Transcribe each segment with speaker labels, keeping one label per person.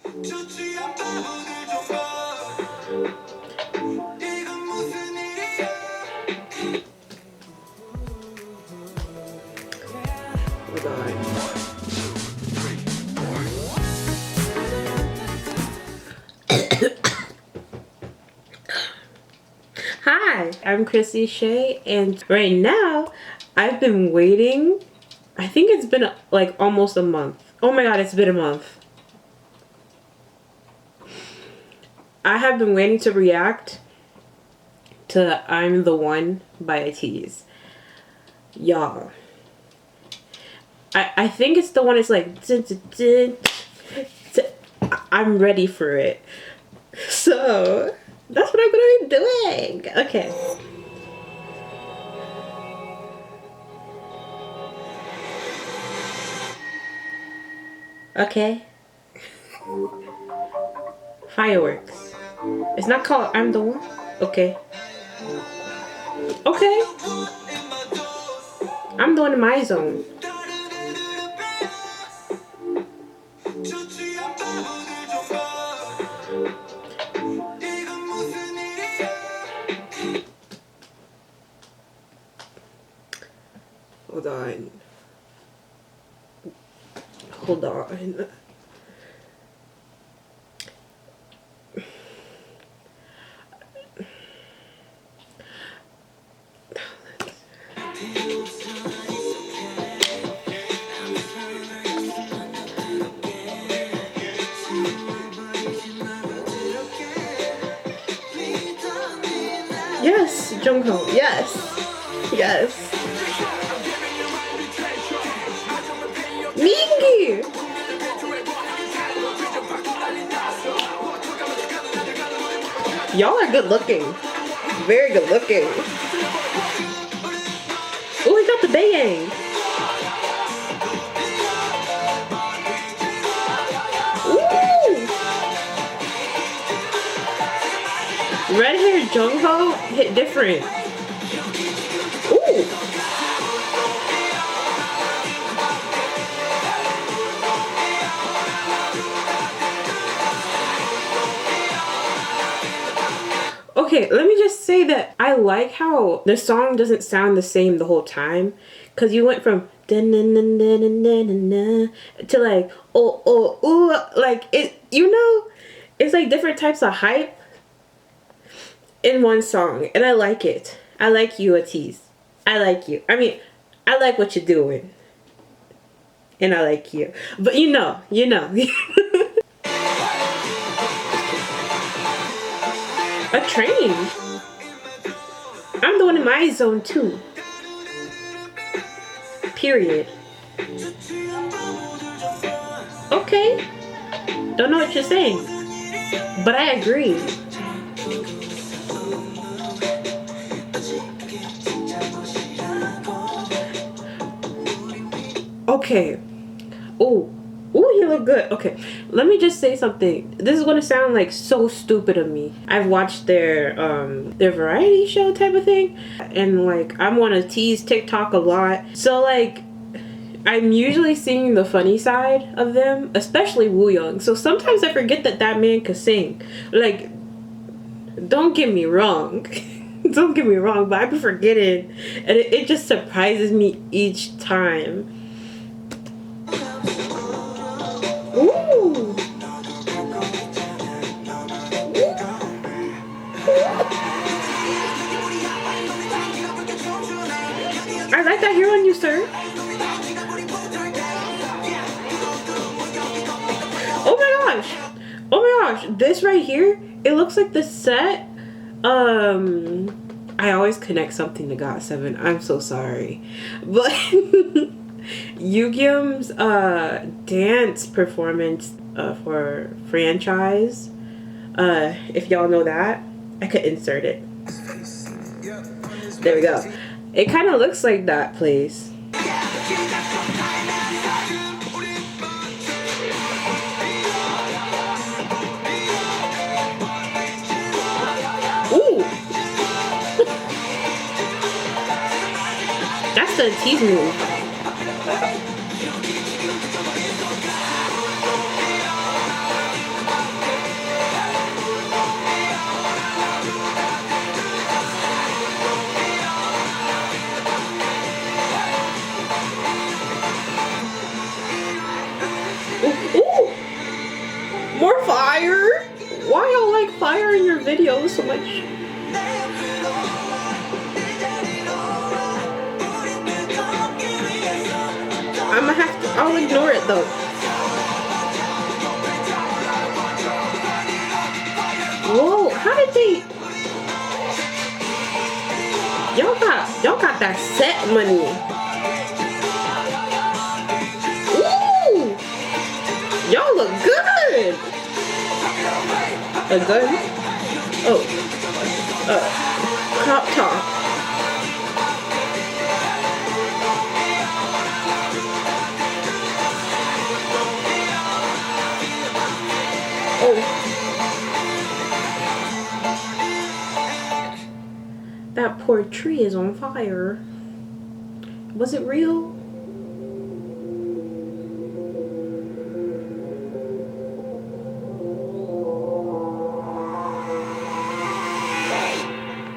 Speaker 1: Hold on. Hi, I'm Chrissy Shay, and right now I've been waiting. I think it's been like almost a month. Oh my god, it's been a month. I have been waiting to react to I'm the One by Ateez. Y'all. I think it's the one that's like dun, dun, dun, dun. I'm ready for it. So that's what I'm gonna be doing. Okay. Okay. Fireworks. It's not called I'm the One? Okay. Okay. I'm the one in my zone. Hold on. Hold on. Yes, Jungho. Yes. Yes. Mingi! Y'all are good looking. Very good looking. Oh, he got the bang. Red hair Jungho hit different. Ooh. Okay, let me just say that I like how the song doesn't sound the same the whole time, because you went from to like oh ooh, like it, you know, it's like different types of hype in one song, and I like it. I like you, Ateez. I like you. I mean, I like what you're doing, and I like you. But you know. A train. I'm the one in my zone too. Period. Okay. Don't know what you're saying, but I agree. Okay. Oh. Ooh, he looked good. Okay, let me just say something. This is gonna sound like so stupid of me. I've watched their variety show type of thing, and like I'm on Ateez TikTok a lot. So like I'm usually seeing the funny side of them, especially Woo Young. So sometimes I forget that that man could sing. Like, don't get me wrong. Don't get me wrong, but I be forgetting, and it just surprises me each time. Ooh. I like that hair on you, sir. Oh my gosh. Oh my gosh. This right here, it looks like the set. I always connect something to GOT7. I'm so sorry. But Yugyeom's dance performance for franchise. If y'all know that, I could insert it. There we go. It kind of looks like that place. Ooh. That's the Ateez move. More fire? Why y'all like fire in your videos so much? I'ma have to, I'll ignore it though. Whoa, how did they? Y'all got that set money. Ooh, y'all look good. A gun? Oh, crop top. Oh. That poor tree is on fire. Was it real?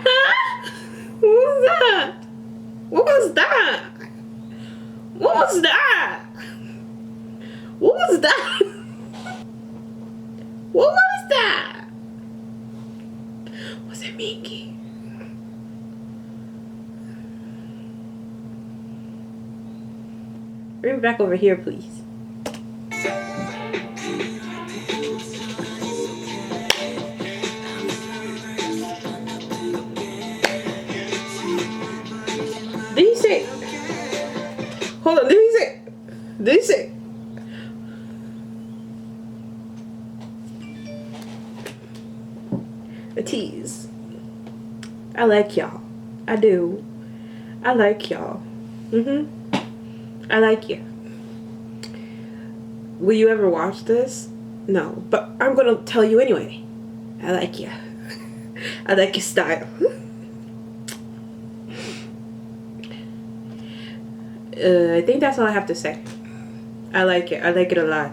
Speaker 1: Huh? What was that? What was that? What was that? What was that? What was that? Was it Minky? Bring me back over here, please. Did he say? Hold on. Did he say? Did he say? Ateez. I like y'all. I do. I like y'all. I like you. Will you ever watch this? No, but I'm gonna tell you anyway. I like you. I like your style. I think that's all I have to say. I like it. I like it a lot.